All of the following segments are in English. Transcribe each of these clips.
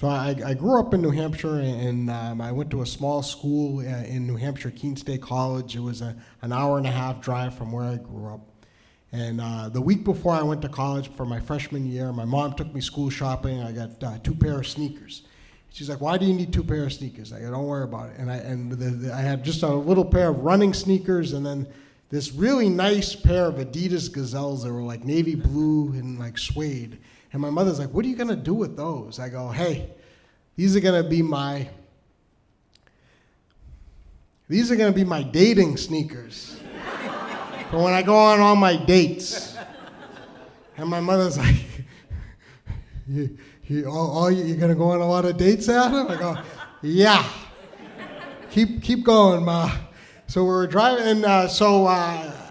So I grew up in New Hampshire, and I went to a small school in New Hampshire, Keene State College. It was an hour and a half drive from where I grew up. And the week before I went to college for my freshman year, my mom took me school shopping. I got 2 pair of sneakers. She's like, "Why do you need 2 pair of sneakers?" I go, "Don't worry about it." And I had just a little pair of running sneakers, and then this really nice pair of Adidas Gazelles that were like navy blue and like suede. And my mother's like, "What are you gonna do with those?" I go, "Hey, these are gonna be my dating sneakers for when I go on all my dates." And my mother's like, you're gonna go on a lot of dates, Adam? I go, "Yeah. Keep going, Ma." So we were driving, and I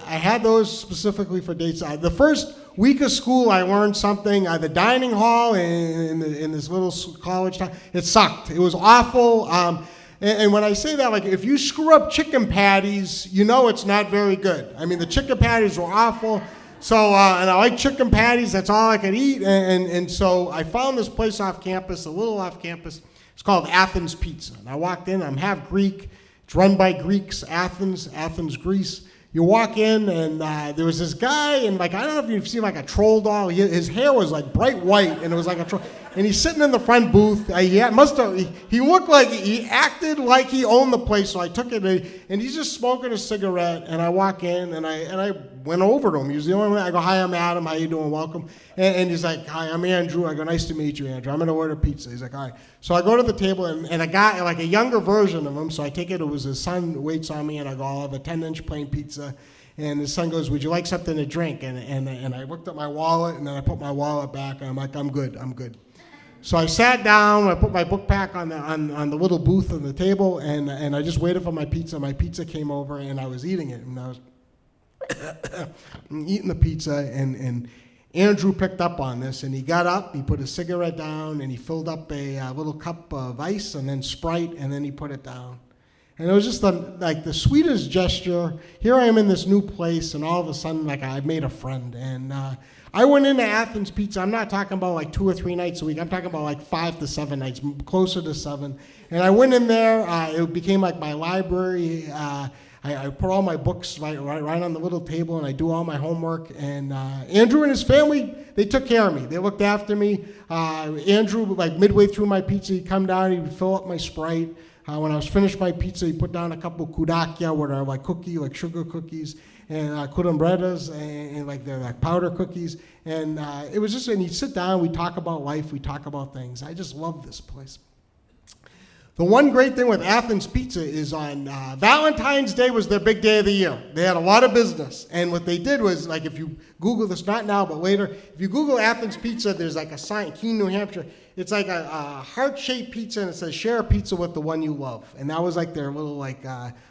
had those specifically for dates. The first week of school, I learned something. The dining hall in this little college town, it sucked. It was awful. And when I say that, like, if you screw up chicken patties, you know it's not very good. I mean, the chicken patties were awful. So, and I like chicken patties. That's all I could eat. And so I found this place off campus, a little off campus. It's called Athens Pizza. And I walked in. I'm half Greek. It's run by Greeks. Athens, Greece. You walk in, and there was this guy, and like, I don't know if you've seen like a troll doll. His hair was like bright white, and it was like a troll. And he's sitting in the front booth. He looked like, he acted like he owned the place, so I took it, and he's just smoking a cigarette, and I walk in, and I went over to him. He was the only one. I go, "Hi, I'm Adam. How you doing? Welcome." And he's like, "Hi, I'm Andrew." I go, "Nice to meet you, Andrew. I'm going to order pizza." He's like, "All right." So I go to the table, and a guy, like a younger version of him, so I take it was his son waits on me, and I go, "I'll have a 10-inch plain pizza." And his son goes, "Would you like something to drink?" And I looked at my wallet, and then I put my wallet back, and I'm like, I'm good. So I sat down, I put my book pack on the little booth on the table, and I just waited for my pizza. My pizza came over, and I was eating it, and I was eating the pizza, and Andrew picked up on this, and he got up, he put his cigarette down, and he filled up a little cup of ice, and then Sprite, and then he put it down. And it was just the sweetest gesture. Here I am in this new place, and all of a sudden, like, I made a friend. And I went into Athens Pizza. I'm not talking about like 2 or 3 nights a week. I'm talking about like 5 to 7 nights, closer to 7. And I went in there. It became like my library. I put all my books right on the little table, and I do all my homework. And Andrew and his family, they took care of me. They looked after me. Andrew, like midway through my pizza, he'd come down, he would fill up my Sprite. When I was finished my pizza, he put down a couple kudakia, which are like sugar cookies, and kurumbredas, and like they're like powder cookies. And it was just, and he'd sit down, we'd talk about life, we'd talk about things. I just love this place. The one great thing with Athens Pizza is on Valentine's Day was their big day of the year. They had a lot of business. And what they did was, like, if you Google this, not now, but later, if you Google Athens Pizza, there's like a sign, Keene, New Hampshire. It's like a heart-shaped pizza, and it says, "Share a pizza with the one you love." And that was like their little, like,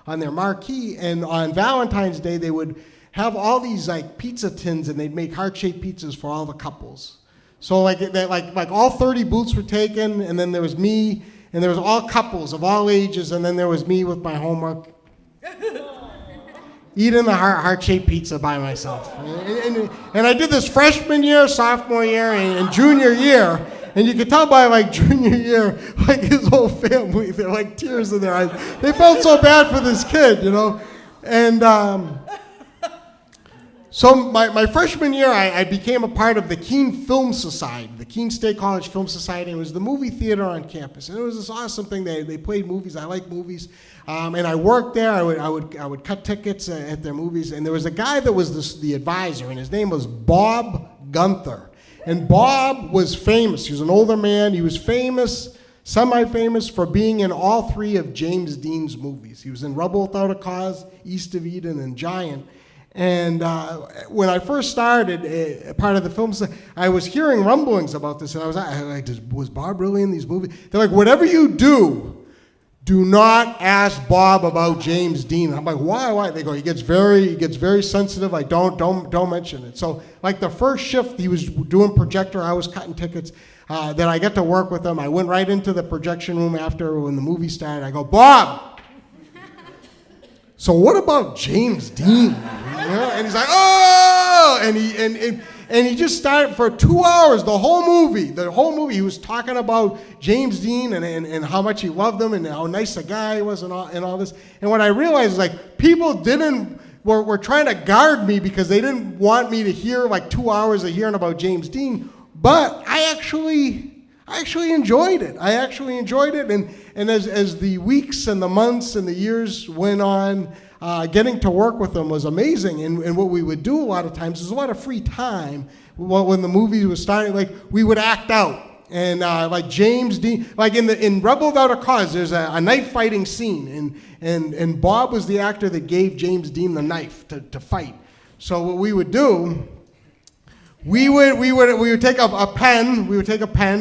on their marquee. And on Valentine's Day, they would have all these, like, pizza tins, and they'd make heart-shaped pizzas for all the couples. So, like all 30 booths were taken, and then there was me, and there was all couples of all ages, and then there was me with my homework, eating the heart-shaped pizza by myself. And I did this freshman year, sophomore year, and junior year. And you could tell by like junior year, like his whole family, they're like tears in their eyes. They felt so bad for this kid, you know. And so my freshman year, I became a part of the Keene Film Society, the Keene State College Film Society. It was the movie theater on campus, and it was this awesome thing. They played movies. I like movies, and I worked there. I would cut tickets at their movies. And there was a guy that was the advisor, and his name was Bob Gunther. And Bob was famous. He was an older man. He was famous, semi-famous, for being in all 3 of James Dean's movies. He was in Rebel Without a Cause, East of Eden, and Giant. And when I first started part of the film, I was hearing rumblings about this, and I was like, was Bob really in these movies? They're like, whatever you do not ask Bob about James Dean. I'm like, why? They go, he gets very sensitive. Like, don't mention it. So, like the first shift, he was doing projector. I was cutting tickets. Then I get to work with him. I went right into the projection room after when the movie started. I go, Bob. So what about James Dean? And he's like, oh, and he just started for 2 hours, the whole movie, he was talking about James Dean and how much he loved him and how nice a guy he was and all this. And what I realized is, like, people were trying to guard me because they didn't want me to hear like 2 hours of hearing about James Dean, but I actually enjoyed it. And as the weeks and the months and the years went on, getting to work with them was amazing. And what we would do a lot of times is a lot of free time. When the movie was starting, like, we would act out. And like James Dean, like in Rebel Without a Cause, there's a knife fighting scene, and Bob was the actor that gave James Dean the knife to fight. So what we would do, we would take a pen,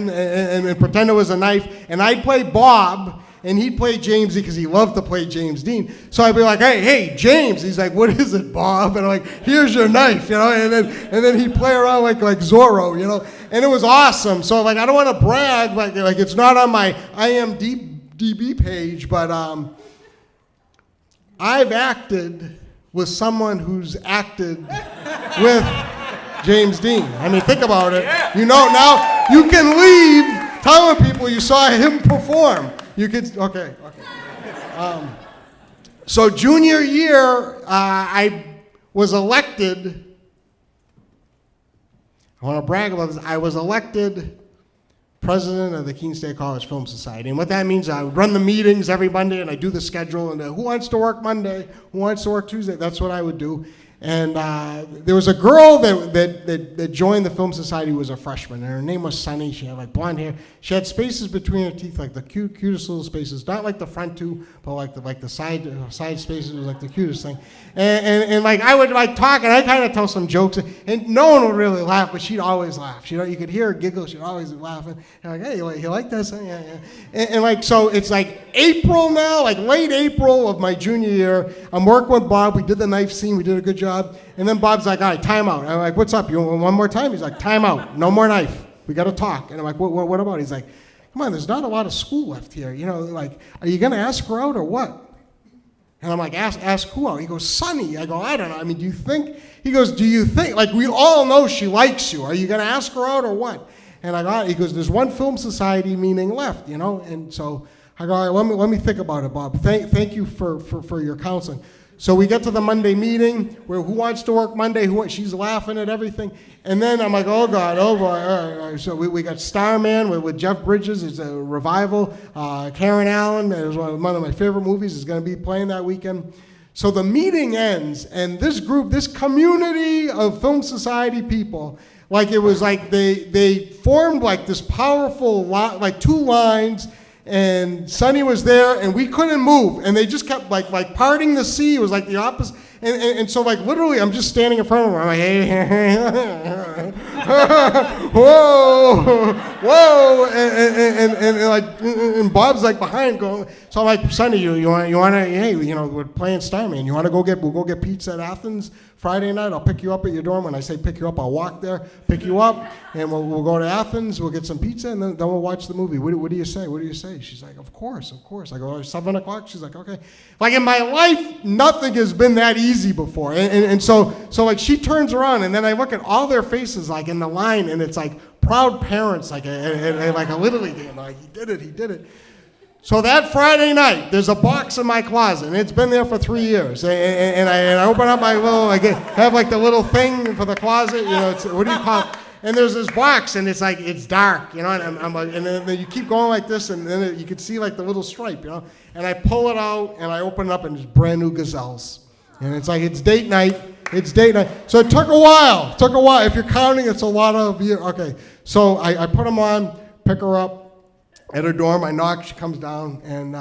and pretend it was a knife, and I'd play Bob, and he'd play James because he loved to play James Dean. So I'd be like, hey, James. He's like, what is it, Bob? And I'm like, here's your knife, and then he'd play around like Zorro, and it was awesome. So like, I don't want to brag, like it's not on my IMDb page, but I've acted with someone who's acted with James Dean. I mean, think about it. Now you can leave telling people you saw him perform. You could, okay. So junior year, I was elected. I want to brag about this. I was elected president of the Keene State College Film Society. And what that means, I would run the meetings every Monday, and I do the schedule, and who wants to work Monday? Who wants to work Tuesday? That's what I would do. And there was a girl that joined the Film Society who was a freshman, and her name was Sunny. She had like blonde hair. She had spaces between her teeth, like the cutest little spaces, not like the front two, but like the side spaces was like the cutest thing. And like I would like talk, and I kind of tell some jokes, and no one would really laugh, but she'd always laugh. You could hear her giggle. She'd always be laughing. And like, hey, you like that? Yeah. And like, so it's like April now, like late April of my junior year. I'm working with Bob. We did the knife scene. We did a good job. And then Bob's like, all right, time out. I'm like, what's up? You want one more time? He's like, time out. No more knife. We got to talk. And I'm like, what about? He's like, come on, there's not a lot of school left here. Like, are you going to ask her out or what? And I'm like, ask who out? He goes, Sonny. I go, I don't know. I mean, do you think? He goes, do you think? Like, we all know she likes you. Are you going to ask her out or what? And I go, he goes, there's one film society meeting left, And so I go, all right, let me think about it, Bob. Thank you for your counseling. So we get to the Monday meeting where who wants to work Monday? She's laughing at everything. And then I'm like, oh, God, oh, boy. All right. So we got Starman with Jeff Bridges. It's a revival. Karen Allen, it was one of my favorite movies, is going to be playing that weekend. So the meeting ends, and this group, this community of Film Society people, like it was like they formed like this powerful, like two lines, and Sonny was there, and we couldn't move, and they just kept like parting the sea. It was like the opposite, and so like literally, I'm just standing in front of them. I'm like, hey, whoa, and Bob's like behind going. So I'm like, Sonny, you want to? Hey, we're playing Starman. You want to we'll go get pizza at Athens Friday night. I'll pick you up at your dorm. When I say pick you up, I'll walk there, pick you up, and we'll go to Athens. We'll get some pizza, and then we'll watch the movie. What do you say? What do you say? She's like, of course. I go, 7 o'clock. She's like, okay. Like in my life, nothing has been that easy before, and so like she turns around, and then I look at all their faces like in the line, and it's like proud parents, like a Little League game. Like he did it. So that Friday night, there's a box in my closet, and it's been there for 3 years. And I open up my little, have like the little thing for the closet, it's, what do you call it? And there's this box, and it's like, it's dark, and I'm like, and then you keep going like this, and then you can see like the little stripe, and I pull it out, and I open it up, and it's brand new gazelles. And it's like, it's date night. It's date night. So it took a while. If you're counting, it's a lot of years. Okay. So I put them on, pick her up at her dorm. I knock, she comes down, and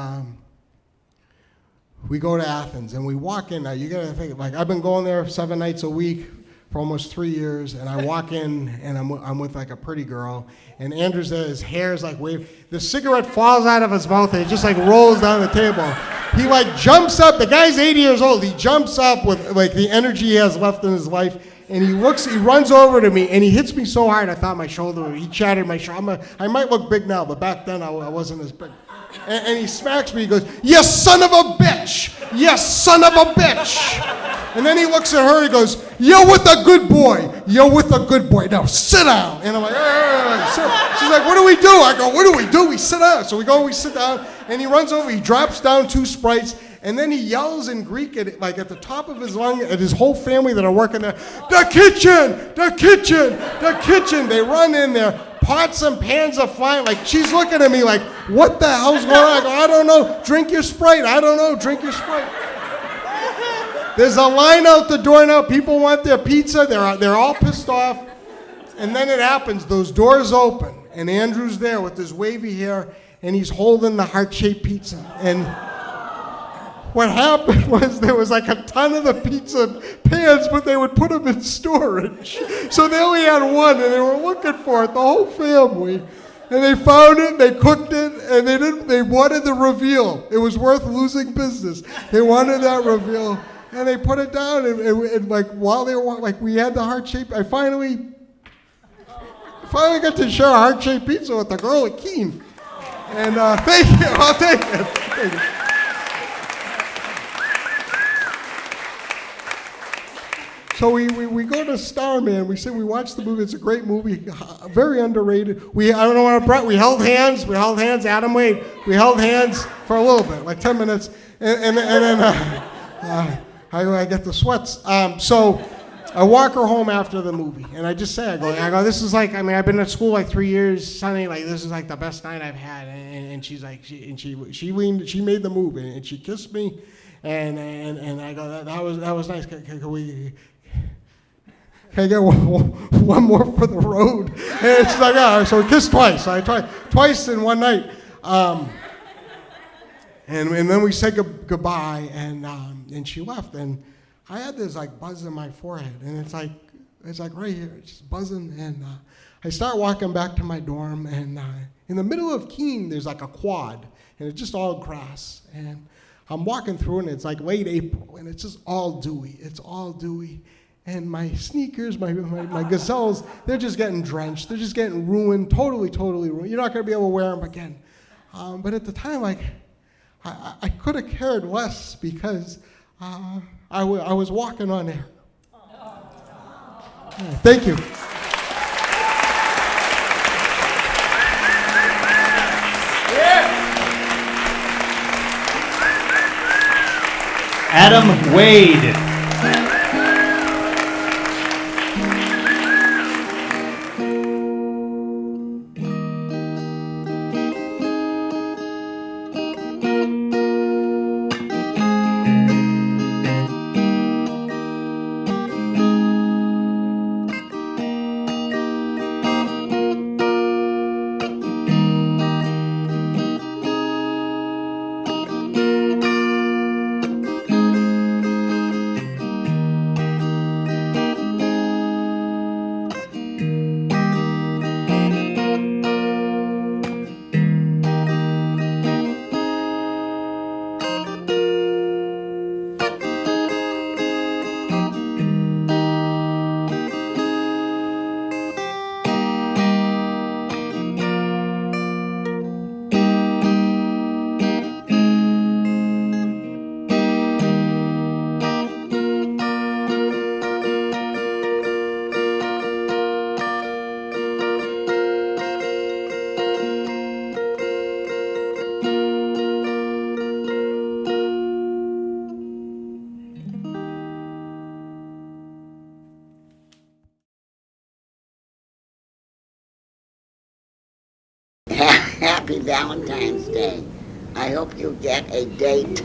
we go to Athens. And we walk in. Now, you got to think, like, I've been going there 7 nights a week for almost 3 years, and I walk in, and I'm with like a pretty girl, and Andrew's there, his hair's like wave. The cigarette falls out of his mouth, and it just like rolls down the table. He like jumps up, the guy's 80 years old, he jumps up with like the energy he has left in his life, and he runs over to me, and he hits me so hard, I thought my shoulder, he shattered my shoulder. I might look big now, but back then I wasn't as big. And he smacks me, he goes, "You son of a bitch! You son of a bitch!" And then he looks at her, he goes, "You're with a good boy. You're with a good boy. Now sit down." And I'm like, she's like, "What do we do?" I go, "What do we do? We sit down." So we sit down, and he runs over, he drops down 2 Sprites, and then he yells in Greek at the top of his lung at his whole family that are working there, "The kitchen! The kitchen! The kitchen!" They run in there. Pots and pans are flying. Like, she's looking at me like, "What the hell's going on?" I go, "I don't know. Drink your Sprite." "I don't know. Drink your Sprite." There's a line out the door now. People want their pizza. They're all pissed off. And then it happens. Those doors open, and Andrew's there with his wavy hair, and he's holding the heart-shaped pizza. And what happened was there was like a ton of the pizza pans, but they would put them in storage. So they only had one, and they were looking for it, the whole family. And they found it, they cooked it, and they wanted the reveal. It was worth losing business. They wanted that reveal. And they put it down, and like while they were like, we had the heart-shaped, I finally got to share a heart-shaped pizza with the girl at Keene. And thank you, I'll take it. Thank you. So we go to Starman. We watched the movie. It's a great movie, very underrated. I don't know what Brett. We held hands. Adam Wade. We held hands for a little bit, like 10 minutes, and then I get the sweats. So I walk her home after the movie, and I just say, I go, "This is like, I've been at school like 3 years, Sonny. Like, this is like the best night I've had." And she's like, she made the move, and she kissed me, and I go, that was nice. Can I get one more for the road? And she's like, "Yeah." So we kissed twice. I tried twice in one night. And then we said goodbye, and she left, and I had this like buzz in my forehead, and it's like right here, it's just buzzing, and I start walking back to my dorm, and in the middle of Keene, there's like a quad, and it's just all grass, and I'm walking through, and it's like late April, and it's just all dewy. It's all dewy. And my sneakers, my gazelles, they're just getting drenched. They're just getting ruined, totally ruined. You're not going to be able to wear them again. But at the time, like, I could have cared less because I was walking on air. Yeah, thank you. Adam Wade. Happy Valentine's Day. I hope you get a date